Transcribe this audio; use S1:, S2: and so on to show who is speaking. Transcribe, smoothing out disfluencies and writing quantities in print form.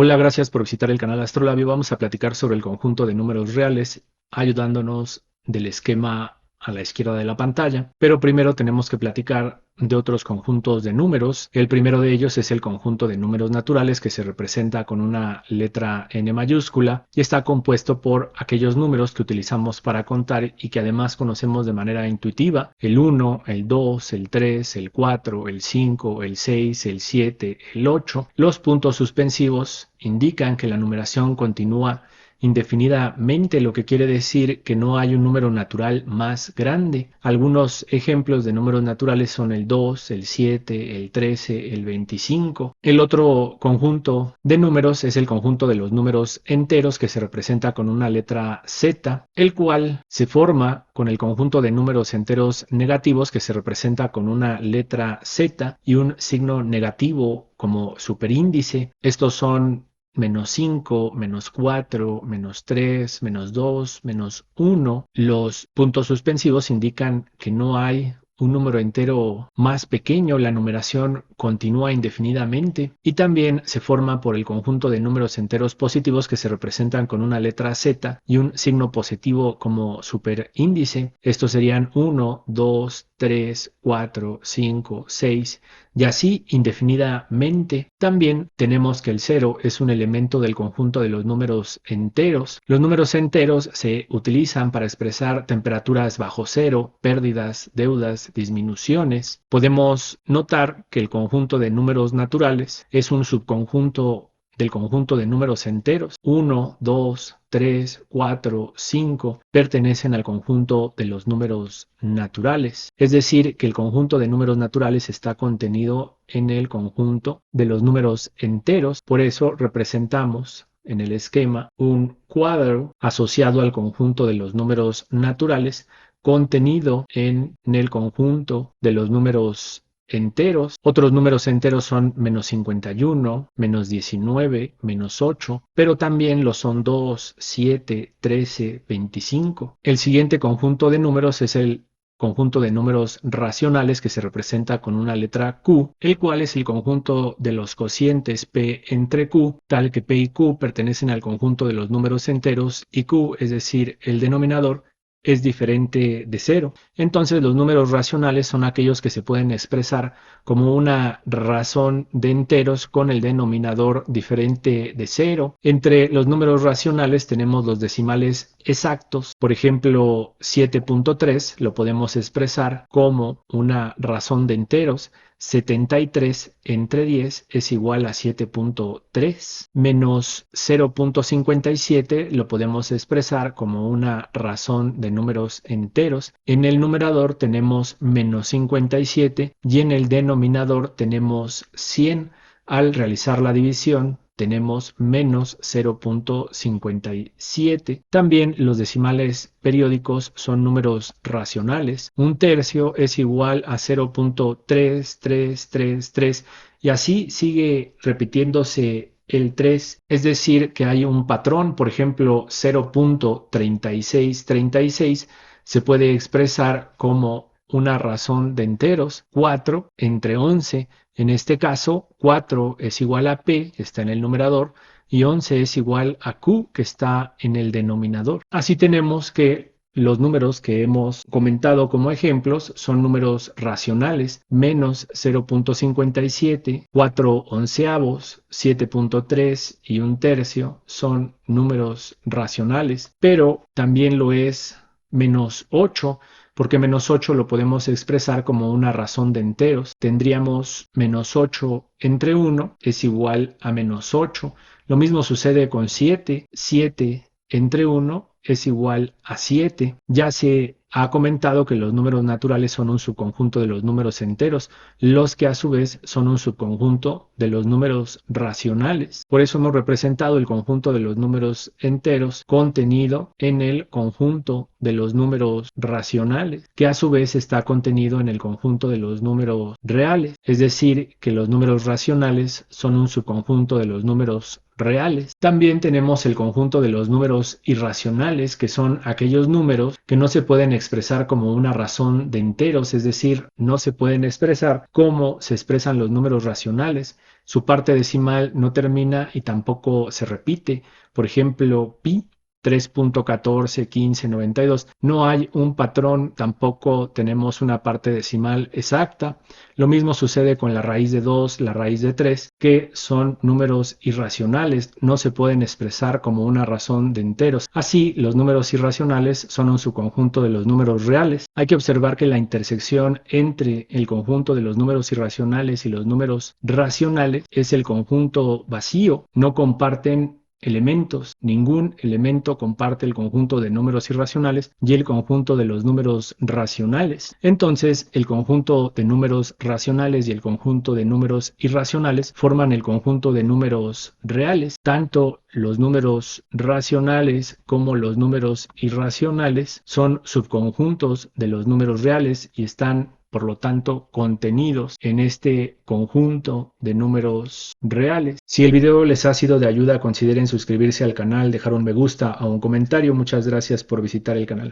S1: Hola, gracias por visitar el canal Astrolabio. Vamos a platicar sobre el conjunto de números reales, ayudándonos del esquema a la izquierda de la pantalla. Pero primero tenemos que platicar de otros conjuntos de números. El primero de ellos es el conjunto de números naturales, que se representa con una letra N mayúscula y está compuesto por aquellos números que utilizamos para contar y que además conocemos de manera intuitiva: el 1, el 2, el 3, el 4, el 5, el 6, el 7, el 8. Los puntos suspensivos indican que la numeración continúa indefinidamente, lo que quiere decir que no hay un número natural más grande. Algunos ejemplos de números naturales son el 2, el 7, el 13, el 25. El otro conjunto de números es el conjunto de los números enteros, que se representa con una letra Z, el cual se forma con el conjunto de números enteros negativos, que se representa con una letra Z y un signo negativo como superíndice. Estos son -5, -4, -3, -2, -1. Los puntos suspensivos indican que no hay un número entero más pequeño. La numeración continúa indefinidamente y también se forma por el conjunto de números enteros positivos, que se representan con una letra Z y un signo positivo como superíndice. Estos serían 1, 2, 3, 4, 5, 6 y así indefinidamente. También tenemos que el 0 es un elemento del conjunto de los números enteros. Los números enteros se utilizan para expresar temperaturas bajo cero, pérdidas, deudas, disminuciones. Podemos notar que el conjunto de números naturales es un subconjunto del conjunto de números enteros. 1, 2, 3, 4, 5 pertenecen al conjunto de los números naturales. Es decir, que el conjunto de números naturales está contenido en el conjunto de los números enteros. Por eso representamos en el esquema un cuadro asociado al conjunto de los números naturales, contenido en el conjunto de los números enteros. Otros números enteros son -51, -19, -8, pero también lo son 2, 7, 13, 25. El siguiente conjunto de números es el conjunto de números racionales, que se representa con una letra Q, el cual es el conjunto de los cocientes P entre Q, tal que P y Q pertenecen al conjunto de los números enteros y Q, es decir, el denominador, es diferente de cero. Entonces los números racionales son aquellos que se pueden expresar como una razón de enteros con el denominador diferente de cero. Entre los números racionales tenemos los decimales exactos. Por ejemplo, 7.3 lo podemos expresar como una razón de enteros. 73 entre 10 es igual a 7.3. Menos 0.57 lo podemos expresar como una razón de números enteros. En el numerador tenemos -57 y en el denominador tenemos 100. Al realizar la división tenemos menos 0.57. También los decimales periódicos son números racionales. Un tercio es igual a 0.3333 y así sigue repitiéndose el 3, es decir, que hay un patrón. Por ejemplo, 0.3636 se puede expresar como una razón de enteros. 4 entre 11. En este caso, 4 es igual a P, que está en el numerador, y 11 es igual a Q, que está en el denominador. Así tenemos que los números que hemos comentado como ejemplos son números racionales: menos 0.57, 4 onceavos, 7.3 y un tercio son números racionales, pero también lo es menos 8, porque menos 8 lo podemos expresar como una razón de enteros. Tendríamos menos 8 entre 1 es igual a menos 8. Lo mismo sucede con 7. 7 entre 1 es igual a 7. Ya se ha comentado que los números naturales son un subconjunto de los números enteros, los que a su vez son un subconjunto de los números racionales. Por eso hemos representado el conjunto de los números enteros contenido en el conjunto de los números racionales, que a su vez está contenido en el conjunto de los números reales. Es decir, que los números racionales son un subconjunto de los números reales. También tenemos el conjunto de los números irracionales, que son aquellos números que no se pueden expresar como una razón de enteros, es decir, no se pueden expresar como se expresan los números racionales. Su parte decimal no termina y tampoco se repite. Por ejemplo, pi 3.141592. No hay un patrón, tampoco tenemos una parte decimal exacta. Lo mismo sucede con la raíz de 2, la raíz de 3, que son números irracionales, no se pueden expresar como una razón de enteros. Así, los números irracionales son un subconjunto de los números reales. Hay que observar que la intersección entre el conjunto de los números irracionales y los números racionales es el conjunto vacío. No comparten elementos. Ningún elemento comparte el conjunto de números irracionales y el conjunto de los números racionales. Entonces, el conjunto de números racionales y el conjunto de números irracionales forman el conjunto de números reales. Tanto los números racionales como los números irracionales son subconjuntos de los números reales y están, por lo tanto, contenidos en este conjunto de números reales. Si el video les ha sido de ayuda, consideren suscribirse al canal, dejar un me gusta o un comentario. Muchas gracias por visitar el canal.